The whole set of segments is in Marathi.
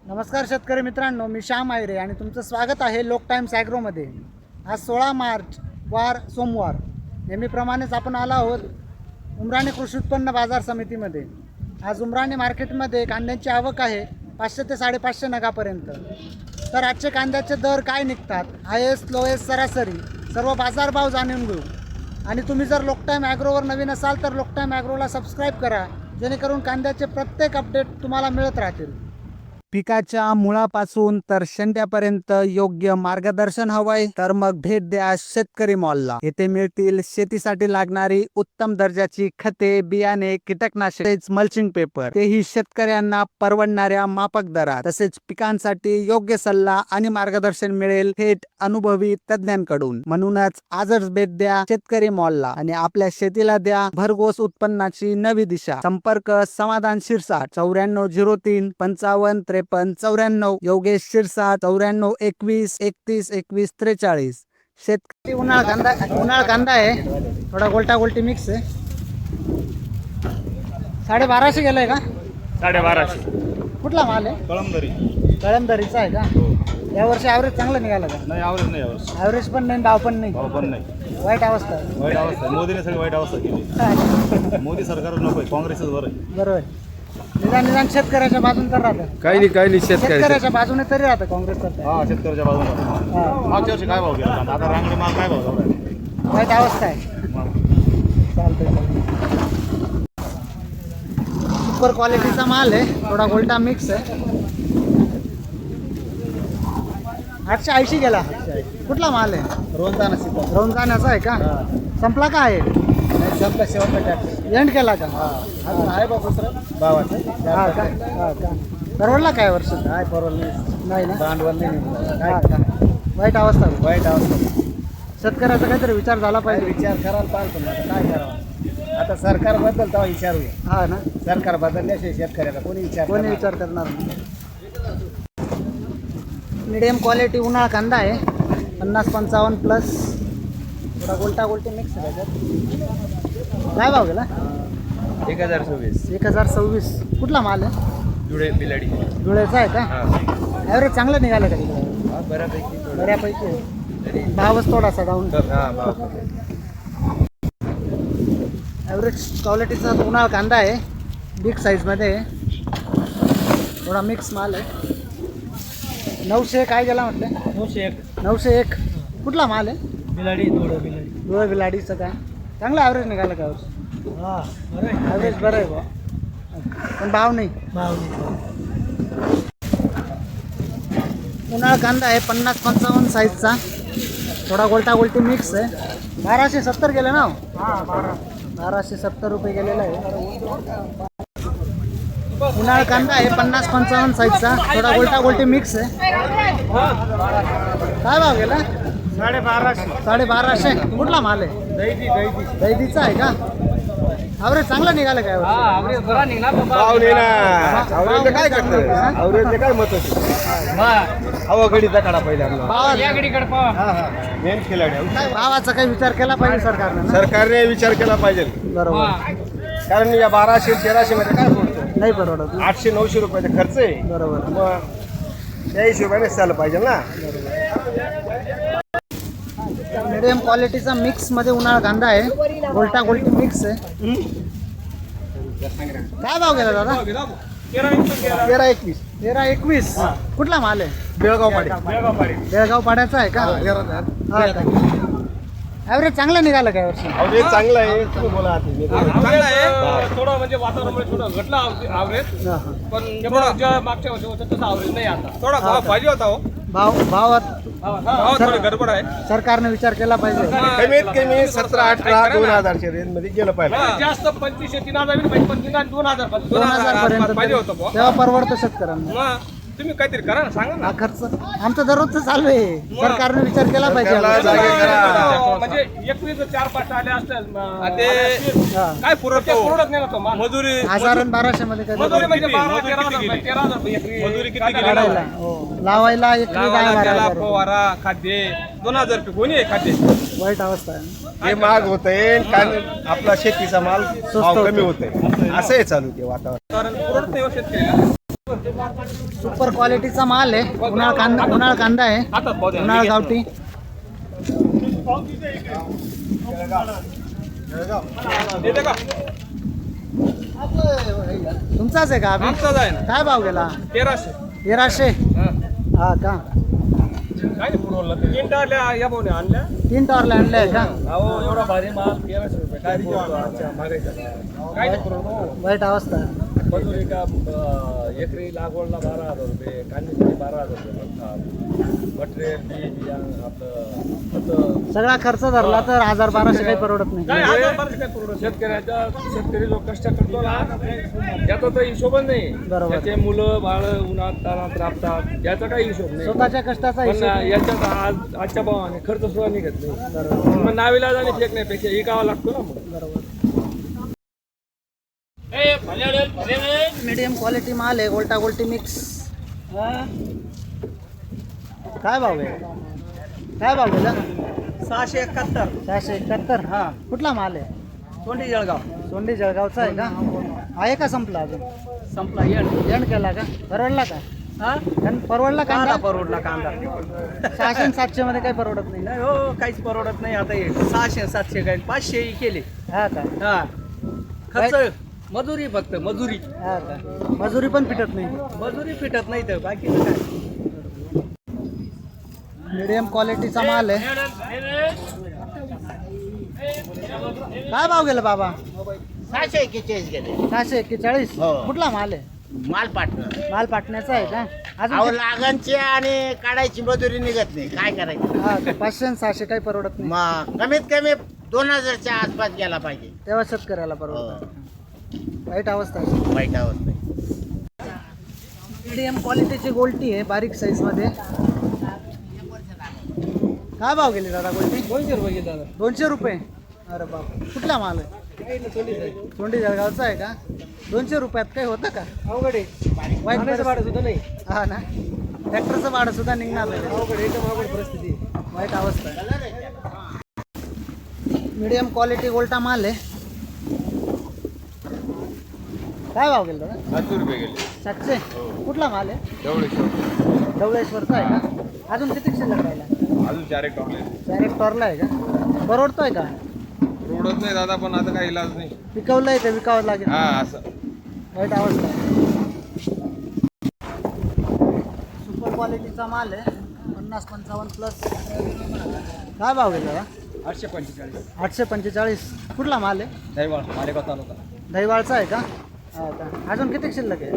नमस्कार शेतकरी मित्रांनो, मी श्याम आयरे आणि तुमचं स्वागत आहे लोक टाइम्स ॲग्रोमध्ये। आज 16 मार्च वार सोमवार नेहमीप्रमाणेच आपण आलो आहोत उमराणे कृषी उत्पन्न बाजार समितीमध्ये। आज उमराणे मार्केटमध्ये कांद्याची आवक आहे 500 ते 550 नगापर्यंत। तर आजचे कांद्याचे दर काय निघतात, हायेस्ट लोएस्ट सरासरी सर्व बाजारभाव जाणून घेऊ। आणि तुम्ही जर लोक टाइम ॲग्रोवर नवीन असाल तर लोक टाइम ॲग्रोला सबस्क्राईब करा, जेणेकरून कांद्याचे प्रत्येक अपडेट तुम्हाला मिळत राहतील। पिकाच्या मुळापासून तर शेंड्यापर्यंत योग्य मार्गदर्शन हवंय तर मग भेट द्या शेतकरी मॉलला। येथे मिळतील शेतीसाठी लागणारी उत्तम दर्जाची खते, बियाणे, कीटकनाशके, मल्चिंग पेपर, तेही शेतकऱ्यांना परवडणाऱ्या माफक दरात। तसेच पिकांसाठी योग्य सल्ला आणि मार्गदर्शन मिळेल थेट अनुभवी तज्ञांकडून। म्हणूनच आजच भेट द्या शेतकरी मॉलला आणि आपल्या शेतीला द्या भरघोस उत्पन्नाची नवी दिशा। संपर्क समाधान शिरसाट 9403 55 53 94, योगेश शिरसाट 94 21 31 21 43। शेतकरी उन्हाळ कांदा आहे, थोडा गोल्टा गोल्टी मिक्स आहे। 1250 गेलाय का? 1250 कुठला माल आहे? कळमदरीचा आहे का? यावर्षी ॲव्हरेज चांगलं निघालं का? नाही, ॲव्हरेज नाही यावर्षी। ॲव्हरेज पण नाही, भाव पण नाही, भाव पण नाही, वाईट अवस्था आहे। वाईट अवस्था आहे। मोदीने सगळी वाईट अवस्था केली। मोदी सरकार नको आहे, काँग्रेसच बरं आहे। बरोबर, निदान शेतकऱ्याच्या बाजून तर राहतं। काही नाही शेतकऱ्याच्या बाजूने तरी राहतं काँग्रेस सरकार। हा, शेतकऱ्याच्या बाजूला। मागच्या वर्षी काय भाव गेला कांदा? आता रांगडे माल काय भाव झाला? वाईट अवस्था आहे। चालतंय। सुपर क्वालिटीचा माल आहे, थोडा गोल्टा मिक्स आहे। 880 गेला। कुठला माल आहे? रोंजाण्याचा आहे का? संपला का आहे? संपला शेवटचा एंड केला का? अजून आहे बा दुसरं भावाचं। हा का? हा का? परवडला काय वर्ष? काय परवडलं नाही ना? भांडवल नाही, हा का? वाईट अवस्था आहे। वाईट अवस्था। शेतकऱ्याचा काहीतरी विचार झाला पाहिजे। विचार करायला पाहिजे, पण आता काय करावं? आता सरकार बदल तेव्हा विचारूया। हा ना, सरकार बदलल्याशिवाय शेतकऱ्याला कोणी कोणी विचार करणार नाही। मीडियम क्वालिटी उन्हाळा कांदा आहे, 50-55 प्लस, थोडा गोल्टा गोल्टी मिक्स आहे त्याच्यात। काय भाव गेला? 1026 1026। कुठला माल आहे? जुडे बिलाडी। धुळ्याचा आहे का? ॲव्हरेज चांगलं निघालं का तिकडे? बऱ्यापैकी बऱ्यापैकी आहे। भावच थोडासा डाऊन। ॲव्हरेज क्वालिटीचा उन्हाळा कांदा आहे, बिग साईजमध्ये आहे, थोडा मिक्स माल आहे। 900 काय गेला म्हटलं? 901। कुठला माल आहे? बिलाडी, धुळे बिलाडीचं काय? चांगलं ॲव्हरेज निघालं का वर्ष? ॲव्हरेज बरं आहे बा, पण भाव नाही। उन्हाळा कांदा आहे 50-55 साईजचा, थोडा गोल्टा गोल्टी मिक्स आहे। 1270 गेले ना? 1270 रुपये गेलेला आहे। उन्हाळा कांदा आहे 50-55 साईजचा, थोडा गोल्टा गोल्टी मिक्स आहे। काय भाव गेला? 1250। कुठला माल आहे? दैदीचा आहे का? ॲव्हरेज चांगला निघालं काय? काय करतं? अवरेज काय मत हवा गडीचा काढा पहिला मेन खिलाडी। भावाचा काही विचार केला पाहिजे सरकारने ना? सरकारने विचार केला पाहिजे, बरोबर। कारण या 1200-1300 मध्ये काय पडतो? नाही परवडत। 800-900 रुपयाचा खर्च आहे, बरोबर। मग त्या हिशोबानेच चाललं पाहिजे ना। मीडियम क्वालिटीचा मिक्स मध्ये उन्हाळा कांदा आहे, गोल्टा गोल्टी मिक्स आहे। काय भाव गेला दादा? 13-21। कुठला माल आहे? बेळगाव पाड्याचा आहे का? ॲव्हरेज चांगलं निघालं काय वर्षी? अवरेज चांगला आहे, तुम्ही बोला थोडं म्हणजे वातावरणामुळे थोडं घटला ॲव्हरेज, पण जेव्हा मागच्या वर्षी होतं तसं ॲव्हरेज नाही आता। थोडा भाव पाहिजे होता हो, भावात थोडी गडबड आहे। सरकारने विचार केला पाहिजे। कमीत कमी 17-18-2000 रेंज मध्ये गेलं पाहिजे। जास्त 2500-3000 पण 2000 पर्यंत पाहिजे होतं बुवा। तेव्हा परवडतं शेतकऱ्यांना। मग तुम्ही काहीतरी करा ना, सांगा ना। हा खर्च आमचं दररोजचं चालू आहे, सरकारने विचार केला पाहिजे। म्हणजे 21-4-5 आले असतील काय पुरत नाही ना तो माल। मजुरी 1000-1200 मध्ये काय मजुरी म्हणजे 13,000 किती काढायला? लावायला 10,000 फवारा खाद्य 2000 रुपये कोणी आहे खाद्य? वाईट अवस्था आहे। हे महाग होतंय, कारण आपला शेतीचा माल भाव कमी होतोय, असं आहे चालू ते वातावरण। कारण पुरत नाही हो शेतकऱ्याला। सुपर क्वालिटीचा माल आहे. उन्हाळ कांदा आहे. हातात पाहू द्या. उन्हाळ गावठी. देते का? तुमचाच आहे का अभि? आमचाच आहे ना. काय भाव गेला? 1300. 1300. हा. हा का? काय नाही पुरवलं. 3 टाळल्या या भाऊने आणल्या. 3 टॉरला आणलाय का? अहो एवढा भारी माल 1300 रुपये. काय पुरवतो आजच्या महागाईचा? काय नाही पुरवतो. वाईट अवस्था. मजुरी का एकरी लागवडला 12,000 रुपये, कांद्यासाठी 12,000 रुपये म्हणतात. मटेरियल बी आपलं खतं. सगळा खर्च धरला तर 1000-1200 काही परवडत नाही. काय 1000-1200 काय पुरवतो? शेतकरी जो कष्ट करतो ना त्याचा तर हिशोबच नाही. बरोबर. त्याचे मुलं बाळ उन्हात तानात राबतात याचा काही हिशोब नाही. स्वतःच्या कष्टाचा पण हिशोब. याच्यात आजच्या भावाने खर्च सुद्धा निघत नाही. बरोबर. मग नावीला जाणे फेकण्यापेक्षा विकावा लागतो ना मग. बरोबर. मीडियम क्वालिटी माल आहे. गोल्टा गोल्टी मिक्स. काय भाव आहे? काय भाव गेला? 671. 671. हा. कुठला माल आहे? सोंडी जळगाव. सोंडी जळगावचा आहे का? आहे का संपला अजून? संपला एंड केला का? परवडला का? हा परवडला कांदा? परवडला कांदा 600-700 मध्ये काही परवडत नाही. नाही हो काहीच परवडत नाही. आता हे 600-700 काही 500 केले. हा का? हा खर्च मजुरी फक्त मजुरी. हा का? मजुरी पण पिटत नाही. मजुरी फिटत नाही तर बाकी काय. मीडियम क्वालिटीचा माल आहे. काय भाव गेला बाबा? 641 गेले 641. हो. कुठला माल आहे? माल पाठवलं माल पाटण्याचा आहे का? अहो अजून लागणची आणि काढायची मजुरी निघत नाही काय करायचं. हा का? 500-600 काही परवडत नाही. मग कमीत कमी 2000च्या आसपास गेला पाहिजे. तेव्हा शेतकऱ्याला परवडत. हो. वाईट अवस्था आहे. वाईट अवस्था. मीडियम क्वालिटीची गोल्टी आहे बारीक साईज मध्ये. काय भाव गेली दादा गोल्टी? 200 रुपये घेतात. 200 रुपये. अरे बाप. कुठला माल आहे? सोंडी जळगावचा आहे का? 200 रुपयात काही होतं का? अवघड आहे. वाईट भाडं परिस्थिती. सुद्धा नाही. हा ना. ट्रॅक्टरचं भाडं सुद्धा निघणार नाही. अवघड एकदम अवघड परिस्थिती. वाईट अवस्था आहे. मीडियम क्वालिटी गोल्टा माल आहे. काय भाव गेला दादा? 700 रुपये गेले. 700. कुठला माल आहे? तेवढे ढवळेश्वरचा आहे का? अजून किती शिल्लक राहिला? अजून 4 एक टॉकले. डायरेक्ट टॉरला आहे का? परवडतोय का? रोडच नाही दादा पण आता काही इलाज नाही. विकवलंय ते विकावं लागेल. हा असं वाईट अवस्था आहे. सुपर क्वालिटीचा माल आहे. 50-55 प्लस. काय भाव गेला दादा? 845. 845. कुठला माल आहे? दैवाळ मालेगाव तालुका. दहिवाळचा आहे का? हा का? अजून किती शिल्लक आहे?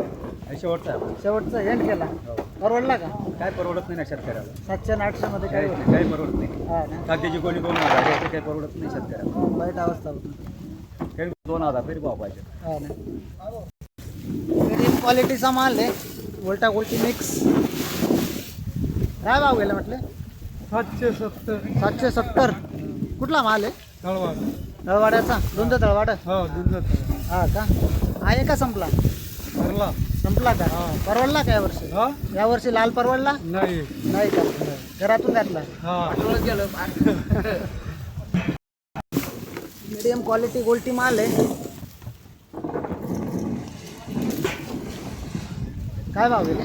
शेवटचा आहे. शेवटचा एंड केला. परवडला का? काय परवडत नाही ना शेतकऱ्याला. 700-800 मध्ये काय होतं? काही परवडत नाही. हा ना. कागदीची कोणी 2000 घ्यायचे काही परवडत नाही शेतकऱ्याला. वाईट अवस्था होती. काही 2000 तरी भाव पाहिजे. हा ना. मीडियम क्वालिटीचा माल आहे. गोल्टा गोल्टी मिक्स. काय भाव गेला म्हटले? 770. 770. कुठला माल आहे? तळवाड. तळवाड्याचा? दोनचं तळवाड. हो दुधाचा. हा का? आहे का संपला? भरला. संपला का? परवडला का यावर्षी? हा यावर्षी लाल परवडला नाही. नाही का? घरातून घातला. हा मीडियम क्वालिटी गोल्टी माल आहे. काय भाव गेले?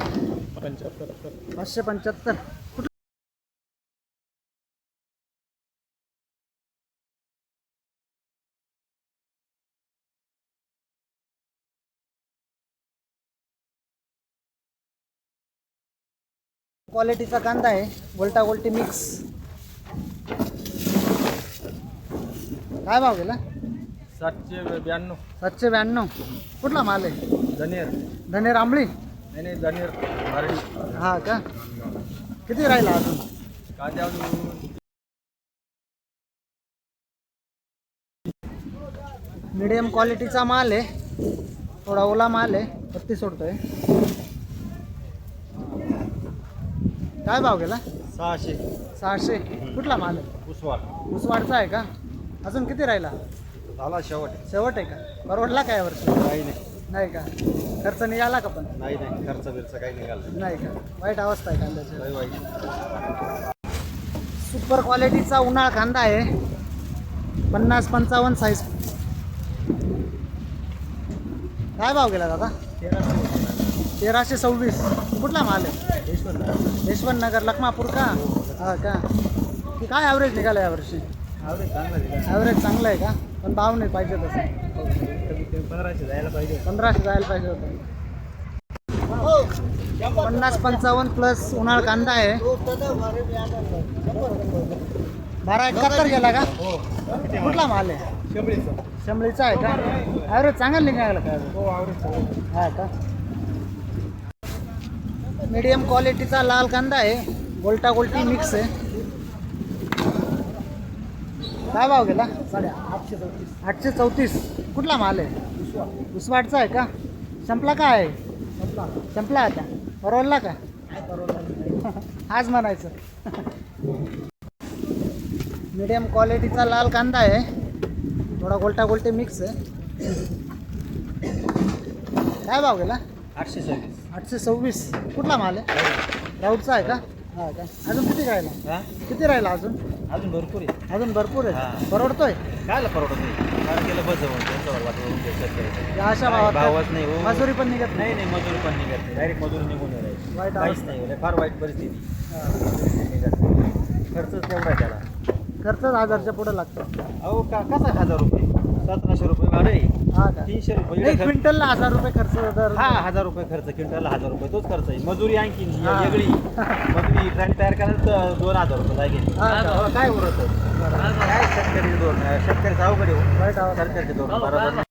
575. क्वालिटीचा कांदा आहे. गोल्टा गोल्टी मिक्स. काय भाव गेला? 792. 792. कुठला माल आहे? धनेर. धनेर आंबळी. नाही धनेर मारडी. हा का? किती राहिला अजून? कांदे अजून मीडियम क्वालिटीचा माल आहे. थोडा ओला माल आहे. पत्ती सोडतोय. काय भाव गेला? 600. 600. कुठला माल आहे? उस्वाल उसवाडचा आहे का? अजून किती राहिला? झाला शेवट. शेवट आहे का? परवडला का यावर्षी? काही नाही. नाही का? खर्च निघाला का पण? नाही खर्च बिर्च काही निघाला नाही का? वाईट अवस्था आहे कांद्याची. नाही वाईट. सुपर क्वालिटीचा उन्हाळ कांदा आहे. 50-55 साईज. काय भाव गेला दादा? 1326. कुठला माल आहे? यशवंत नगर लखमापूर का? हा का? की काय ॲव्हरेज निघाला यावर्षी? ॲव्हरेज चांगलं आहे का? पण भाव नाही पाहिजे तसं. 1500 जायला पाहिजे. 1500 जायला पाहिजे होतं. 50-55 प्लस उन्हाळ कांदा आहे. 1271 गेला का? कुठला माल आहे? शंभरीचा आहे का? ॲव्हरेज चांगलं निघायला काय? हा का? मीडियम क्वालिटीचा लाल कांदा आहे. गोल्टा गोल्टी मिक्स आहे. काय भाव गेला? 834. कुठला माल आहे? उसवाडचा आहे का? संपला का आहे? संपला आता. परवडला का? आज म्हणायचं. मीडियम क्वालिटीचा लाल कांदा आहे. थोडा गोल्टा गोल्टी मिक्स आहे. काय भाव गेला? 826. कुठला माल आहे? राऊतचा आहे का? हा का? अजून किती राहिला? किती राहिला अजून? अजून भरपूर आहे. अजून भरपूर आहे. हा. परवडतोय कायला परवडत नाही? कारण केलं बस जवळ त्यांच्यावर वाटून शेतकऱ्याचं. या अशा भावच भावात नाही हो. मजुरी पण निघत नाही नाही मजुरी पण निघत नाही. डायरेक्ट मजुरी निघून राहील. वाईट काहीच अवस्था. नाही फार वाईट परिस्थिती. खर्चच तेवढा आहे त्याला. खर्च 1000च्या पुढे लागतो. अहो कसा 1000 रुपये? 1700 रुपये भाडं आहे. हा का? 300 रुपये नाही इकडे खर्च. क्विंटलला 1000 रुपये खर्च दर. हा 1000 रुपये खर्च. क्विंटलला 1000 रुपये तोच खर्च आहे. मजुरी आणखी हा. वेगळी. मजुरी ट्रॅक तयार करायला तर 2000 रुपये जागे. हा का? काय उरत? काय शेतकरी धोरण? शेतकऱ्याचं अवघड आहे हो. वाईट अवस्था. सरकारचे धोरण बरोबर नाही.